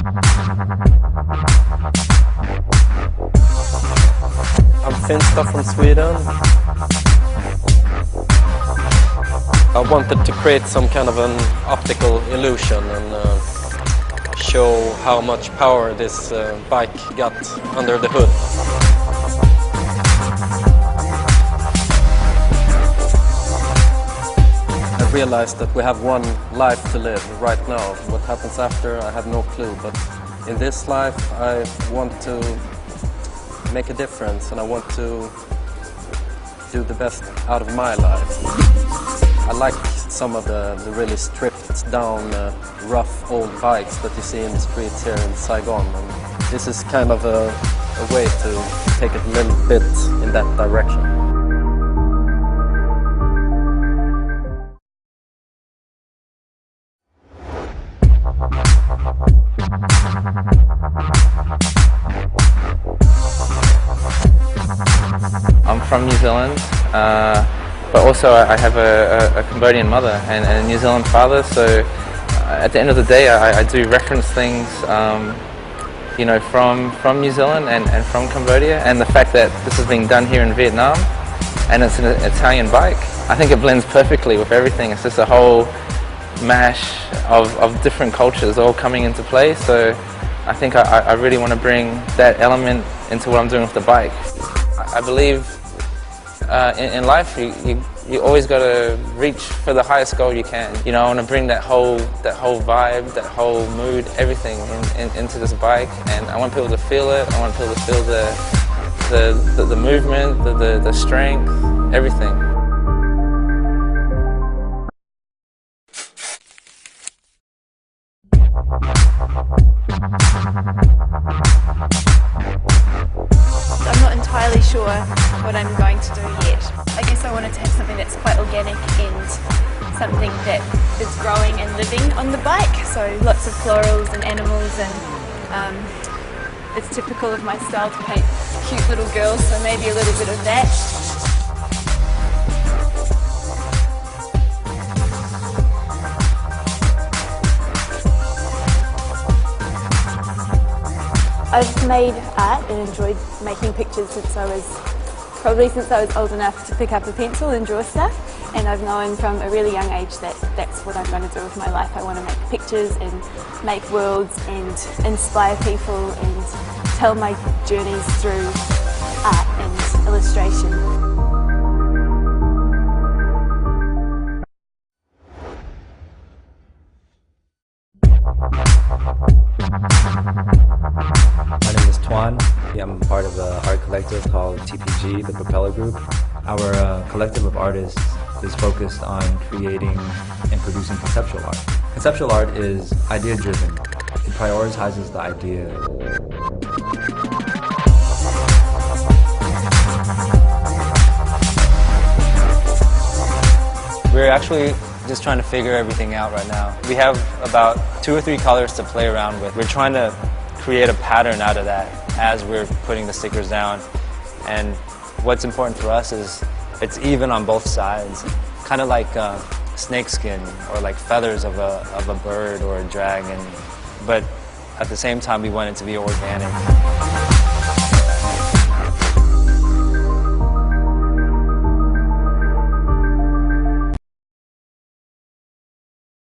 I'm Finsta from Sweden. I wanted to create some kind of an optical illusion and show how much power this bike got under the hood. I realized that we have one life to live right now. What happens after, I have no clue, but in this life I want to make a difference and I want to do the best out of my life. I like some of the really stripped down, rough old bikes that you see in the streets here in Saigon. And this is kind of a way to take it a little bit in that direction. I'm from New Zealand, but also I have a Cambodian mother and a New Zealand father, so at the end of the day I do reference things you know, from New Zealand and from Cambodia, and the fact that this is being done here in Vietnam and it's an Italian bike, I think it blends perfectly with everything. It's just a whole mash of different cultures all coming into play, so I think I really want to bring that element into what I'm doing with the bike. I believe in life you always got to reach for the highest goal you can. You know, I want to bring that whole vibe, that whole mood, everything into this bike, and I want people to feel it. I want people to feel the movement, the strength, everything. I'm not entirely sure what I'm going to do yet. I guess I wanted to have something that's quite organic and something that is growing and living on the bike. So lots of florals and animals, and it's typical of my style to paint cute little girls, so maybe a little bit of that. I've made art and enjoyed making pictures since I was old enough to pick up a pencil and draw stuff, and I've known from a really young age that that's what I'm going to do with my life. I want to make pictures and make worlds and inspire people and tell my journeys through art and illustration. My name is Tuan. I'm part of an art collective called TPG, the Propeller Group. Our collective of artists is focused on creating and producing conceptual art. Conceptual art is idea-driven. It prioritizes the idea. We're actually just trying to figure everything out right now. We have about 2 or 3 colors to play around with. We're trying to create a pattern out of that as we're putting the stickers down. And what's important for us is it's even on both sides, kind of like snakeskin or like feathers of a bird or a dragon. But at the same time, we want it to be organic.